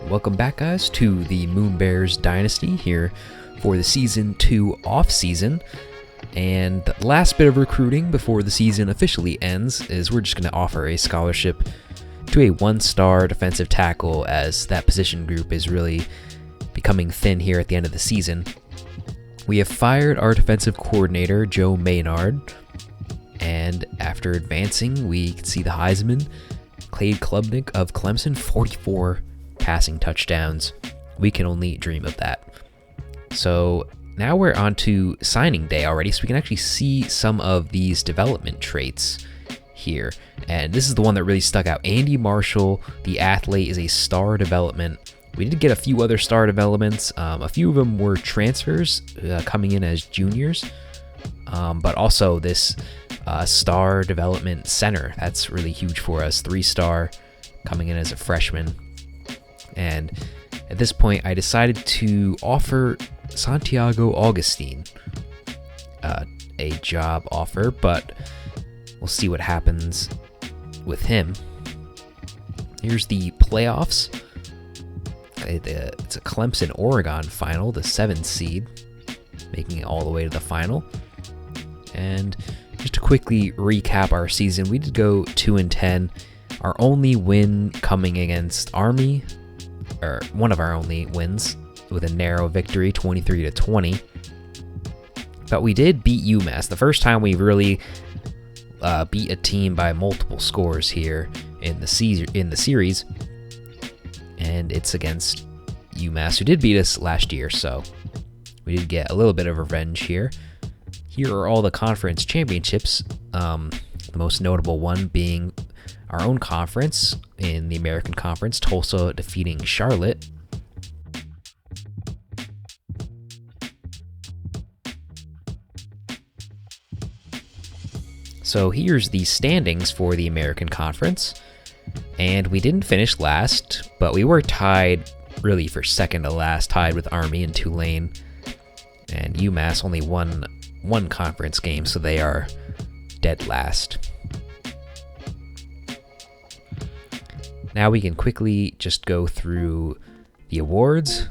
Welcome back, guys, to the Moonbears Dynasty here for the Season 2 off-season. And the last bit of recruiting before the season officially ends is we're just going to offer a scholarship to a one-star defensive tackle, as that position group is really becoming thin here at the end of the season. We have fired our defensive coordinator, Joe Maynard, and after advancing, we can see the Heisman, Cade Klubnik of Clemson, 44 passing touchdowns. We can only dream of that. So now we're on to signing day already, so we can actually see some of these development traits here. And this is the one that really stuck out. Andy Marshall, the athlete, is a star development. We did get a few other star developments. A few of them were transfers coming in as juniors, but also this star development center. That's really huge for us. 3-star coming in as a freshman. And at this point, I decided to offer Santiago Augustine a job offer, but we'll see what happens with him. Here's the playoffs. It's a Clemson-Oregon final, the 7th seed, making it all the way to the final. And just to quickly recap our season, we did go 2-10. Our only win coming against Army, or one of our only wins, with a narrow victory, 23-20. But we did beat UMass, the first time we really beat a team by multiple scores here in the series, and it's against UMass, who did beat us last year, so we did get a little bit of revenge here. Here are all the conference championships, the most notable one being our own conference in the American Conference, Tulsa defeating Charlotte. So here's the standings for the American Conference, and we didn't finish last, but we were tied really for second to last, tied with Army and Tulane, and UMass only won one conference game, so they are dead last. Now we can quickly just go through the awards.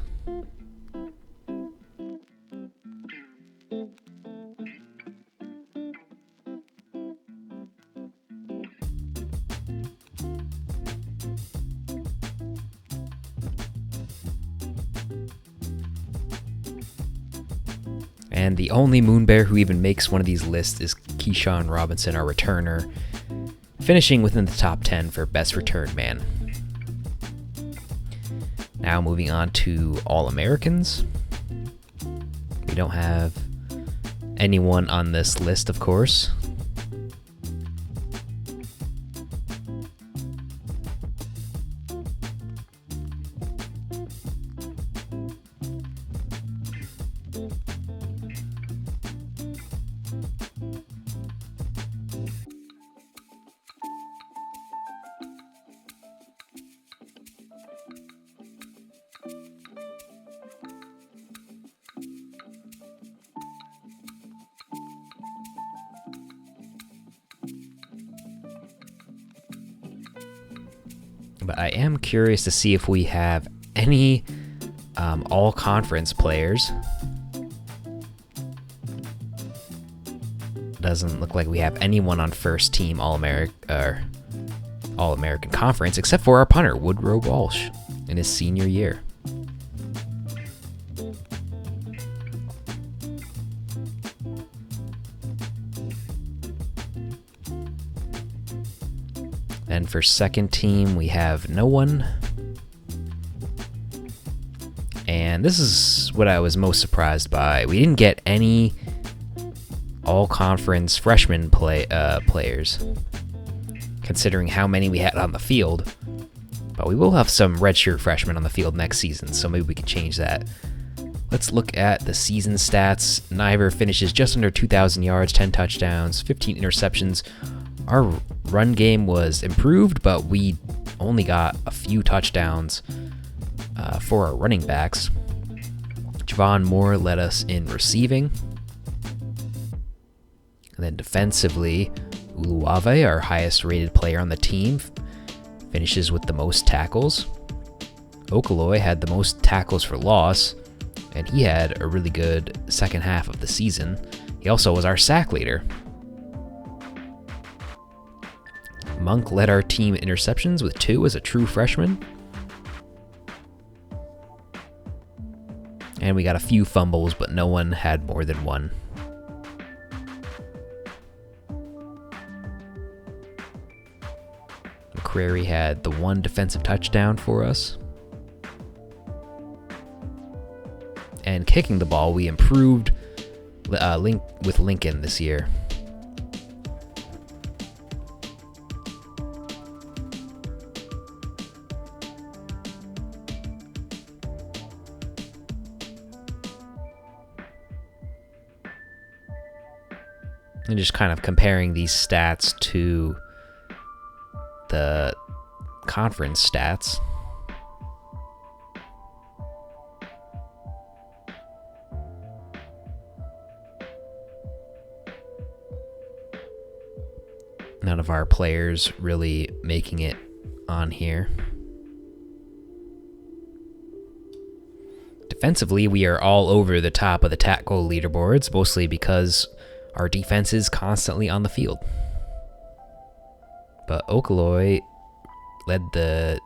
And the only Moonbear who even makes one of these lists is Keyshawn Robinson, our returner, finishing within the top 10 for best return man. Now moving on to All-Americans. We don't have anyone on this list, of course. But I am curious to see if we have any all-conference players. Doesn't look like we have anyone on first team All-American Conference, except for our punter, Woodrow Walsh, in his senior year. And for second team, we have no one. And this is what I was most surprised by. We didn't get any all-conference freshman players, considering how many we had on the field. But we will have some redshirt freshmen on the field next season, so maybe we can change that. Let's look at the season stats. Niver finishes just under 2,000 yards, 10 touchdowns, 15 interceptions. Our run game was improved, but we only got a few touchdowns for our running backs. Javon Moore led us in receiving. And then defensively, Uluave, our highest rated player on the team, finishes with the most tackles. Okaloi had the most tackles for loss, and he had a really good second half of the season. He also was our sack leader. Monk led our team in interceptions with 2 as a true freshman. And we got a few fumbles, but no one had more than 1. McCrary had the 1 defensive touchdown for us. And kicking the ball, we improved with Lincoln this year. And just kind of comparing these stats to the conference stats. None of our players really making it on here. Defensively, we are all over the top of the tackle leaderboards, mostly because our defense is constantly on the field. But Okaloi led the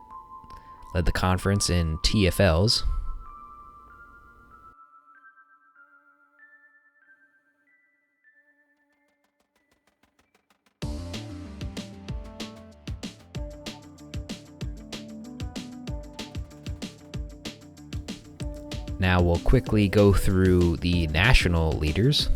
conference in TFLs. Now we'll quickly go through the national leaders.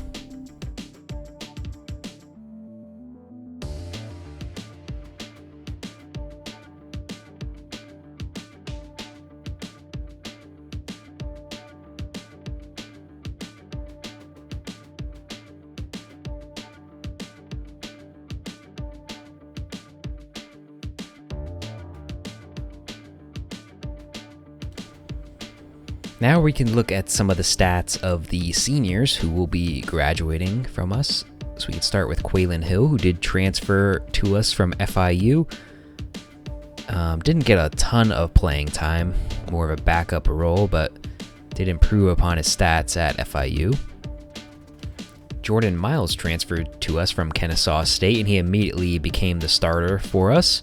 Now we can look at some of the stats of the seniors who will be graduating from us. So we can start with Quaylen Hill, who did transfer to us from FIU. Didn't get a ton of playing time, more of a backup role, but did improve upon his stats at FIU. Jordan Miles transferred to us from Kennesaw State, and he immediately became the starter for us.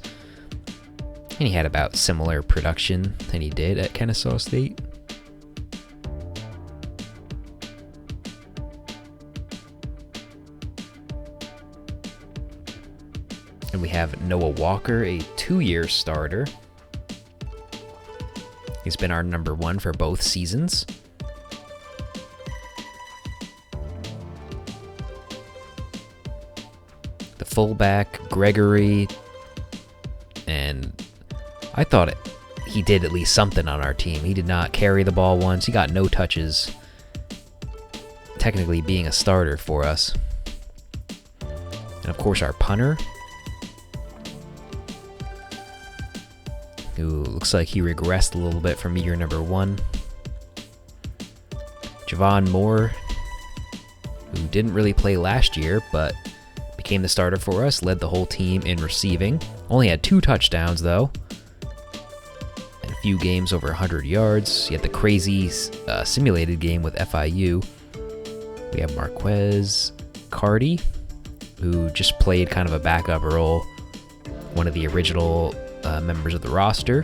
And he had about similar production than he did at Kennesaw State. And we have Noah Walker, a 2-year starter. He's been our number 1 for both seasons. The fullback, Gregory, and I thought he did at least something on our team. He did not carry the ball once. He got no touches, technically being a starter for us. And of course our punter, who looks like he regressed a little bit from year number 1. Javon Moore, who didn't really play last year, but became the starter for us, led the whole team in receiving. Only had 2 touchdowns, though, and a few games over 100 yards. He had the crazy simulated game with FIU. We have Marquez Cardi, who just played kind of a backup role, one of the original members of the roster.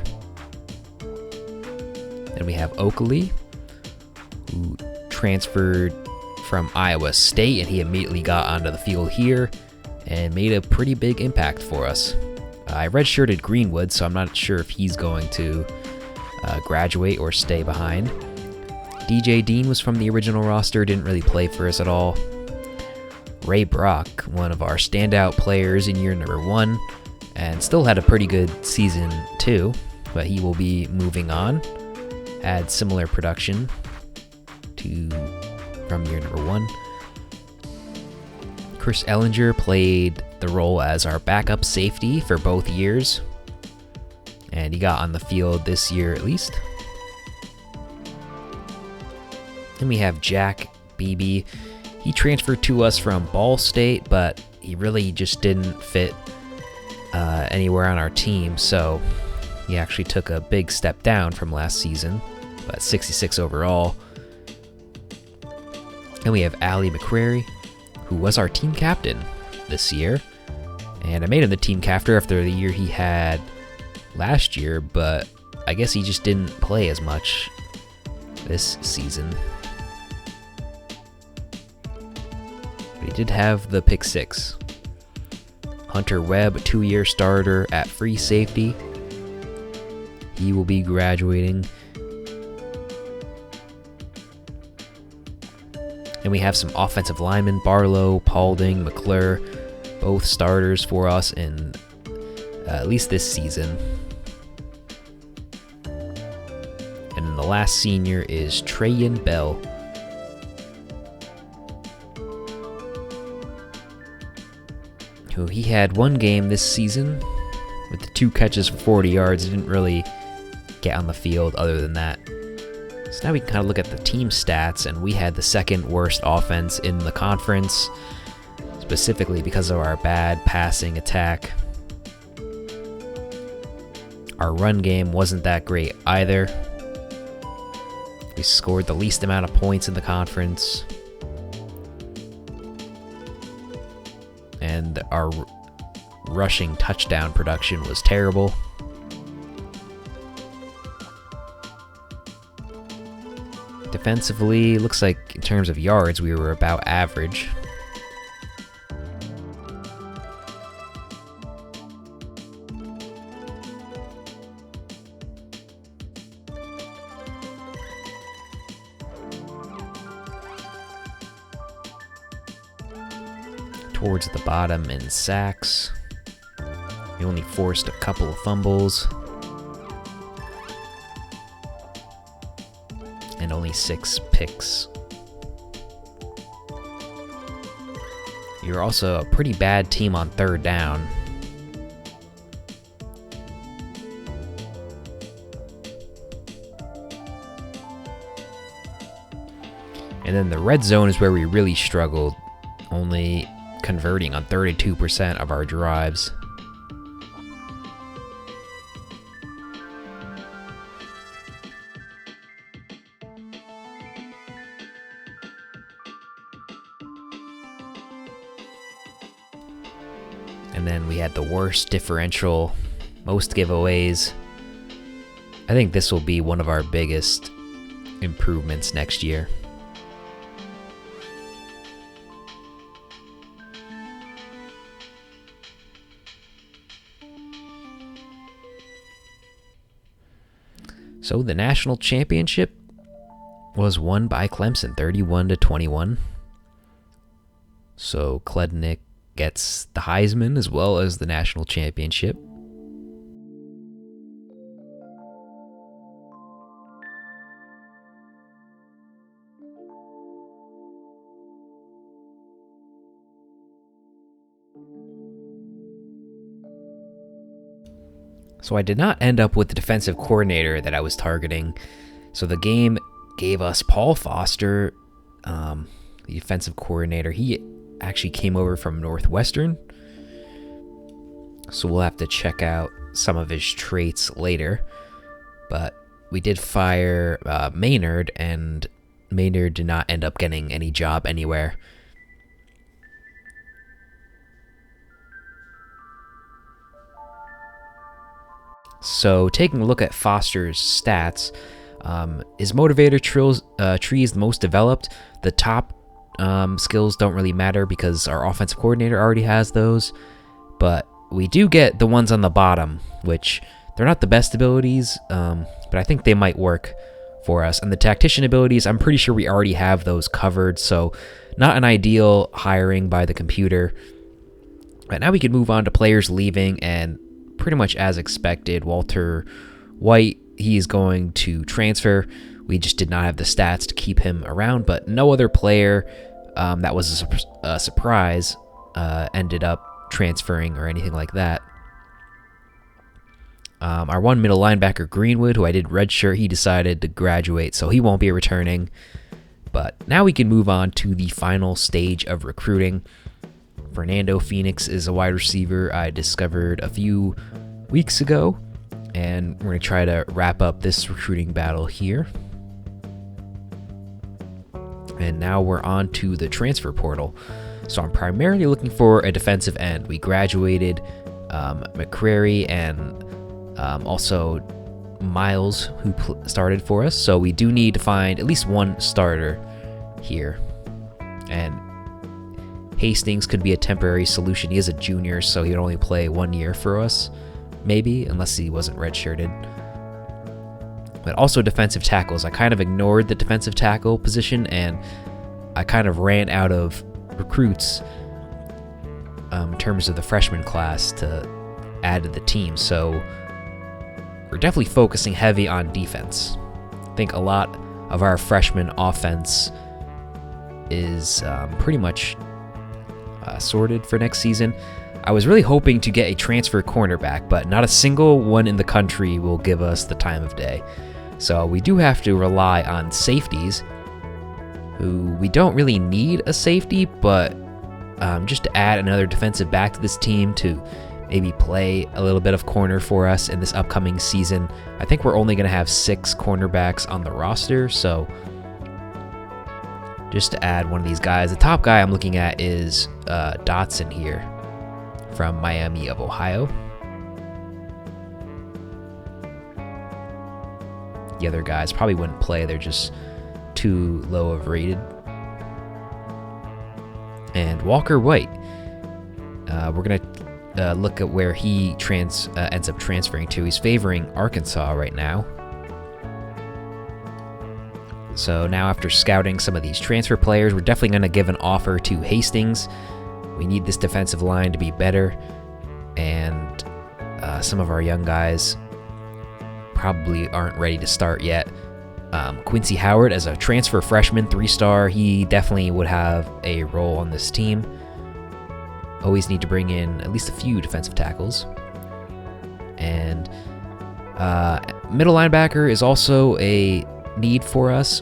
And we have Oakley, who transferred from Iowa State, and he immediately got onto the field here and made a pretty big impact for us. I redshirted Greenwood, so I'm not sure if he's going to graduate or stay behind. DJ Dean was from the original roster, didn't really play for us at all. Ray Brock, one of our standout players in year number 1, and still had a pretty good season too, but he will be moving on. Had similar production from year number 1. Chris Ellinger played the role as our backup safety for both years, and he got on the field this year at least. Then we have Jack Beebe. He transferred to us from Ball State, but he really just didn't fit anywhere on our team, so He actually took a big step down from last season, but 66 overall. And we have Ali McCrary, who was our team captain this year. And I made him the team captain after the year he had last year, but I guess he just didn't play as much this season. But he did have the pick 6. Hunter Webb, 2-year starter at free safety. He will be graduating. And we have some offensive linemen, Barlow, Paulding, McClure, both starters for us in at least this season. And then the last senior is Trayan Bell. Who he had one game this season with the 2 catches for 40 yards. He didn't really get on the field other than that. So now we can kind of look at the team stats, and we had the 2nd worst offense in the conference, specifically because of our bad passing attack. Our run game wasn't that great either. We scored the least amount of points in the conference. And our rushing touchdown production was terrible. Defensively, looks like in terms of yards, we were about average. Towards the bottom in sacks. We only forced a couple of fumbles. And only 6 picks. You're also a pretty bad team on 3rd down. And then the red zone is where we really struggled, only converting on 32% of our drives. And then we had the worst differential, most giveaways. I think this will be one of our biggest improvements next year. So the national championship was won by Clemson, 31-21. So Klednick gets the Heisman as well as the national championship. So I did not end up with the defensive coordinator that I was targeting. So the game gave us Paul Foster, the defensive coordinator. He actually came over from Northwestern. So we'll have to check out some of his traits later. But we did fire Maynard, and Maynard did not end up getting any job anywhere. So taking a look at Foster's stats, his motivator tree is the most developed. The top skills don't really matter because our offensive coordinator already has those. But we do get the ones on the bottom, which they're not the best abilities, but I think they might work for us. And the tactician abilities, I'm pretty sure we already have those covered, so not an ideal hiring by the computer. But now we can move on to players leaving, and pretty much as expected, Walter White, he is going to transfer. We just did not have the stats to keep him around, but no other player that was a surprise ended up transferring or anything like that. Our one middle linebacker, Greenwood, who I did redshirt, he decided to graduate, so he won't be returning. But now we can move on to the final stage of recruiting. Fernando Phoenix is a wide receiver I discovered a few weeks ago, And we're going to try to wrap up this recruiting battle here. And now we're on to the transfer portal. So I'm primarily looking for a defensive end. We graduated McCrary and also Miles, who started for us. So we do need to find at least one starter here. And Hastings could be a temporary solution. He is a junior, so he would only play 1 year for us, maybe, unless he wasn't redshirted. But also defensive tackles. I kind of ignored the defensive tackle position, and I kind of ran out of recruits in terms of the freshman class to add to the team. So we're definitely focusing heavy on defense. I think a lot of our freshman offense is pretty much sorted for next season. I was really hoping to get a transfer cornerback, but not a single one in the country will give us the time of day. So we do have to rely on safeties, who we don't really need a safety, but just to add another defensive back to this team to maybe play a little bit of corner for us in this upcoming season. I think we're only going to have 6 cornerbacks on the roster, so just to add one of these guys. The top guy I'm looking at is Dotson here from Miami of Ohio. The other guys probably wouldn't play. They're just too low of rated. And Walker White. We're going to look at where he ends up transferring to. He's favoring Arkansas right now. So now after scouting some of these transfer players, we're definitely going to give an offer to Hastings. We need this defensive line to be better. And some of our young guys probably aren't ready to start yet. Quincy Howard, as a transfer freshman, 3-star, he definitely would have a role on this team. Always need to bring in at least a few defensive tackles. And middle linebacker is also a need for us.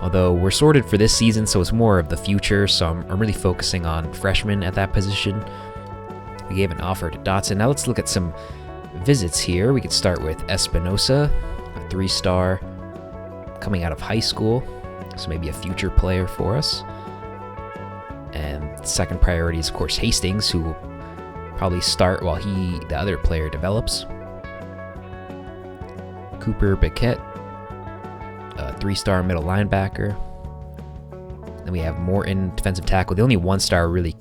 Although we're sorted for this season, so it's more of the future, so I'm really focusing on freshmen at that position. We gave an offer to Dotson. Now let's look at some visits here. We could start with Espinosa, a 3-star coming out of high school, so maybe a future player for us. And second priority is, of course, Hastings, who will probably start while the other player develops. Cooper Biquette, a 3-star middle linebacker. Then we have Morton, defensive tackle, the only 1-star really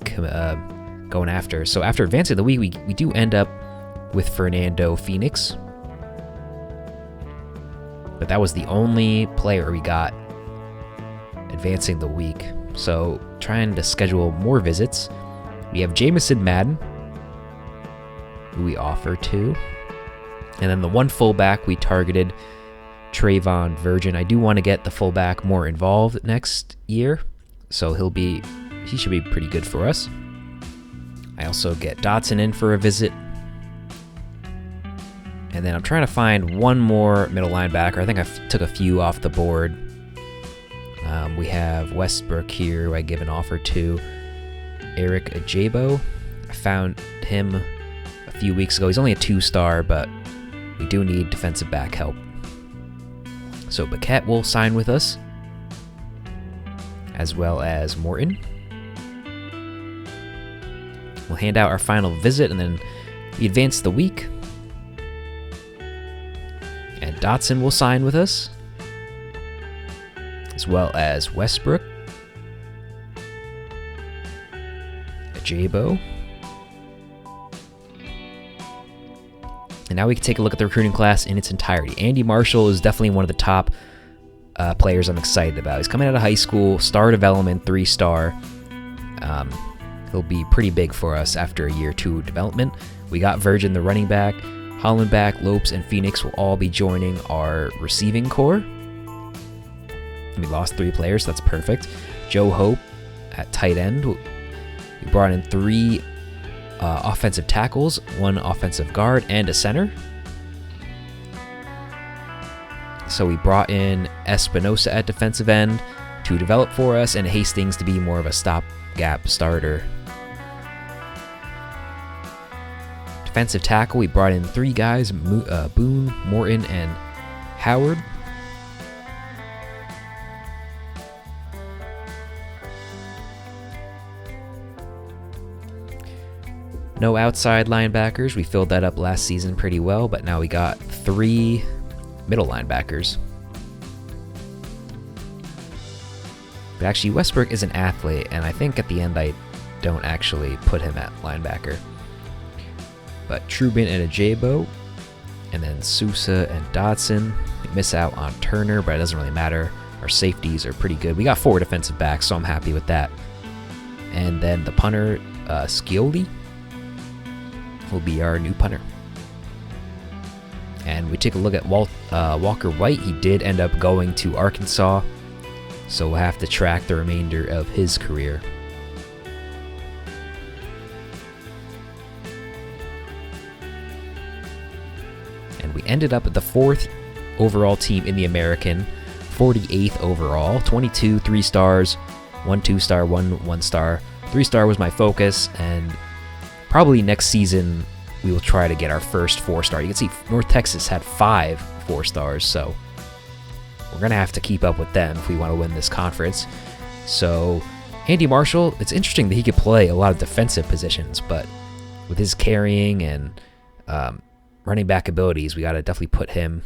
going after. So after advancing the week, we do end up with Fernando Phoenix. But that was the only player we got advancing the week. So trying to schedule more visits. We have Jamison Madden, who we offer to. And then the one fullback we targeted, Trayvon Virgin. I do want to get the fullback more involved next year, so he should be pretty good for us. I also get Dotson in for a visit. And then I'm trying to find one more middle linebacker. I think I took a few off the board. We have Westbrook here, who I give an offer to. Eric Ajabo. I found him a few weeks ago. He's only a 2-star, but we do need defensive back help. So Biquette will sign with us, as well as Morton. We'll hand out our final visit, and then we advance the week. And Dotson will sign with us, as well as Westbrook, Ajabo. And now we can take a look at the recruiting class in its entirety. Andy Marshall is definitely one of the top players I'm excited about. He's coming out of high school, star development, 3-star. He'll be pretty big for us after a year 2 development. We got Virgin, the running back. Hollenbach, Lopes, and Phoenix will all be joining our receiving core. We lost 3 players, so that's perfect. Joe Hope at tight end. We brought in 3 offensive tackles, 1 offensive guard, and a center. So we brought in Espinosa at defensive end to develop for us, and Hastings to be more of a stopgap starter. defensive tackle, we brought in 3 guys, Boone, Morton, and Howard. No outside linebackers. We filled that up last season pretty well, but now we got 3 middle linebackers. But actually, Westbrook is an athlete, and I think at the end I don't actually put him at linebacker. But Trubin and Ajabo, and then Sousa and Dodson. We miss out on Turner, but it doesn't really matter. Our safeties are pretty good. We got 4 defensive backs, so I'm happy with that. And then the punter, Scioli, will be our new punter. And we take a look at Walker White. He did end up going to Arkansas, so we'll have to track the remainder of his career. And we ended up at the 4th overall team in the American, 48th overall, 22 3-stars, 1 2-star, 1 1-star. 3-star was my focus, and probably next season we will try to get our first 4-star. You can see North Texas had 5 4-stars, so we're going to have to keep up with them if we want to win this conference. So Andy Marshall, it's interesting that he could play a lot of defensive positions, but with his carrying and running back abilities, we got to definitely put him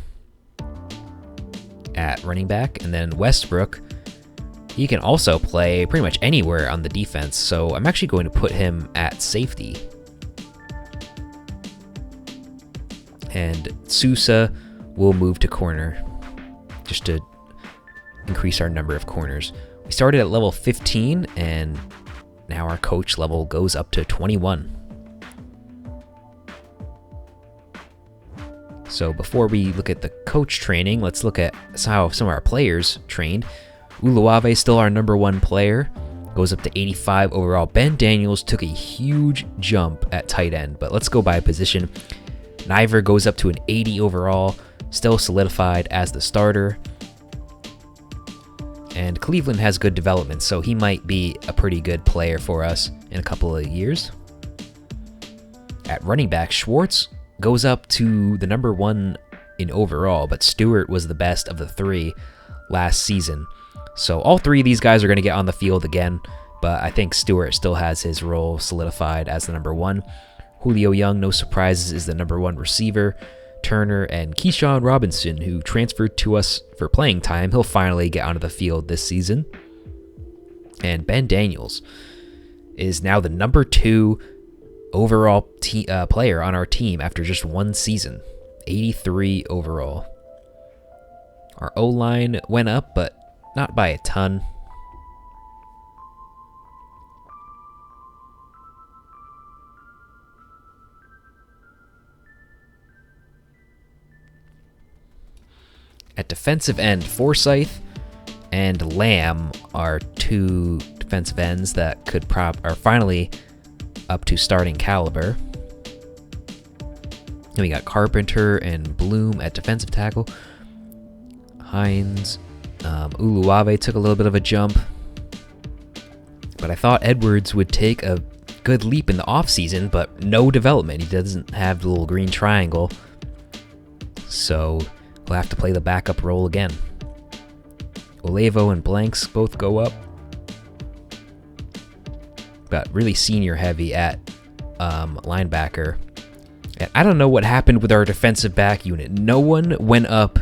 at running back. And then Westbrook, he can also play pretty much anywhere on the defense, so I'm actually going to put him at safety. And Sousa will move to corner, just to increase our number of corners. We started at level 15, and now our coach level goes up to 21. So before we look at the coach training, let's look at how some of our players trained. Uluave is still our number 1 player, goes up to 85 overall. Ben Daniels took a huge jump at tight end, but let's go by position. Niver goes up to an 80 overall, still solidified as the starter. And Cleveland has good development, so he might be a pretty good player for us in a couple of years. At running back, Schwartz goes up to the number 1 in overall, but Stewart was the best of the 3 last season. So all 3 of these guys are going to get on the field again, but I think Stewart still has his role solidified as the number 1. Julio Young, no surprises, is the number 1 receiver. Turner and Keyshawn Robinson, who transferred to us for playing time, he'll finally get onto the field this season. And Ben Daniels is now the number 2 overall player on our team after just 1 season, 83 overall. Our O-line went up, but not by a ton. At defensive end, Forsyth and Lamb are 2 defensive ends that are finally up to starting caliber. Then we got Carpenter and Bloom at defensive tackle. Hines, Uluave took a little bit of a jump, but I thought Edwards would take a good leap in the offseason, but no development. He doesn't have the little green triangle, so we'll have to play the backup role again. Olevo and Blanks both go up. Got really senior heavy at linebacker. And I don't know what happened with our defensive back unit. No one went up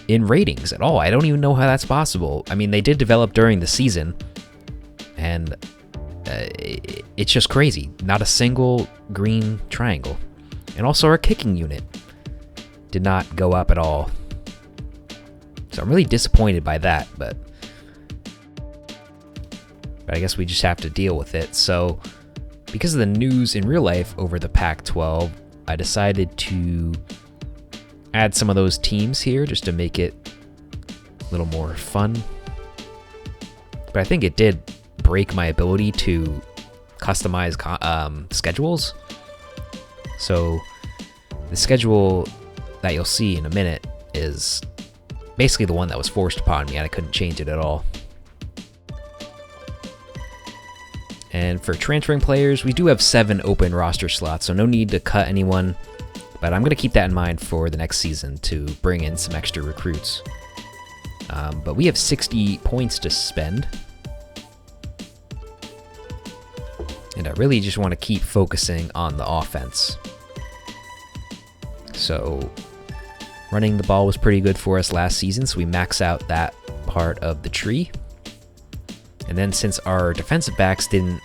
in ratings at all. I don't even know how that's possible. I mean, they did develop during the season, and it's just crazy. Not a single green triangle. And also our kicking unit did not go up at all. So I'm really disappointed by that, but I guess we just have to deal with it. So because of the news in real life over the Pac-12, I decided to add some of those teams here just to make it a little more fun. But I think it did break my ability to customize schedules. So the schedule that you'll see in a minute is basically the one that was forced upon me, and I couldn't change it at all. And for transferring players, we do have 7 open roster slots, so no need to cut anyone. But I'm going to keep that in mind for the next season to bring in some extra recruits. But we have 60 points to spend. And I really just want to keep focusing on the offense. So running the ball was pretty good for us last season, so we max out that part of the tree. And then since our defensive backs didn't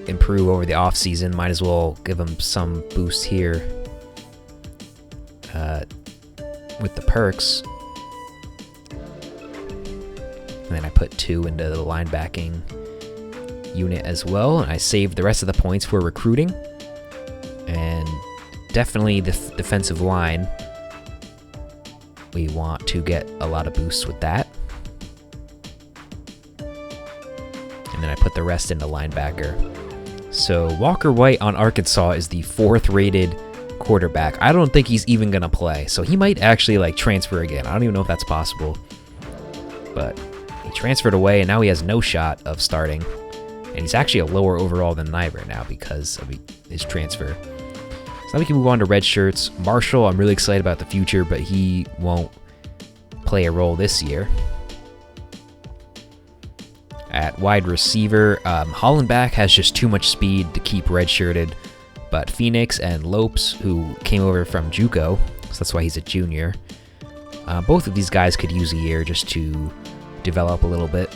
improve over the offseason, might as well give them some boost here with the perks. And then I put 2 into the linebacking unit as well. And I saved the rest of the points for recruiting. And definitely the defensive line. We want to get a lot of boosts with that. And then I put the rest into linebacker. So Walker White on Arkansas is the 4th rated quarterback. I don't think he's even going to play. So he might actually like transfer again. I don't even know if that's possible. But he transferred away and now he has no shot of starting. And he's actually a lower overall than I right now because of his transfer. So now we can move on to red shirts. Marshall, I'm really excited about the future, but he won't play a role this year. At wide receiver, Hollenbach has just too much speed to keep redshirted, but Phoenix and Lopes, who came over from JUCO, so that's why he's a junior, both of these guys could use a year just to develop a little bit.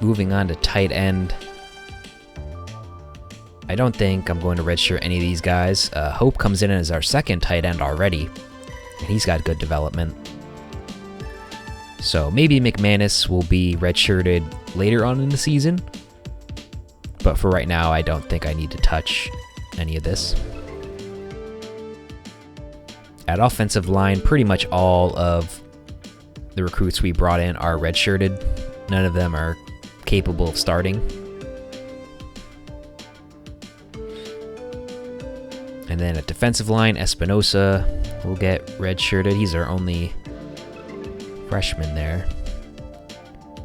Moving on to tight end. I don't think I'm going to redshirt any of these guys. Hope comes in as our 2nd tight end already, and he's got good development. So maybe McManus will be redshirted later on in the season, but for right now, I don't think I need to touch any of this. At offensive line, pretty much all of the recruits we brought in are redshirted. None of them are capable of starting. And then at defensive line, Espinosa will get redshirted. He's our only freshman there.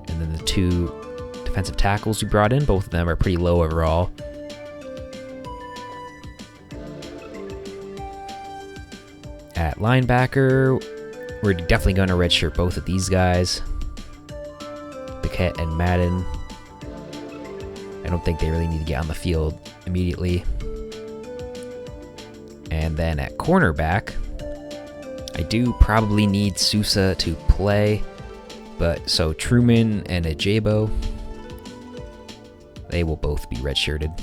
And then the 2 defensive tackles we brought in, both of them are pretty low overall. At linebacker, we're definitely going to redshirt both of these guys. Piquette and Madden. I don't think they really need to get on the field immediately. And then at cornerback, I do probably need Sousa to play, but so Truman and Ajabo, they will both be redshirted.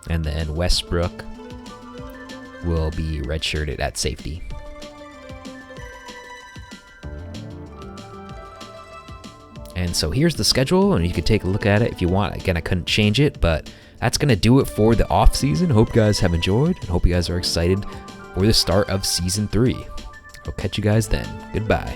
And then Westbrook will be redshirted at safety. And so here's the schedule, and you can take a look at it if you want. Again, I couldn't change it, but that's going to do it for the off-season. Hope you guys have enjoyed, and hope you guys are excited for the start of Season 3. I'll catch you guys then. Goodbye.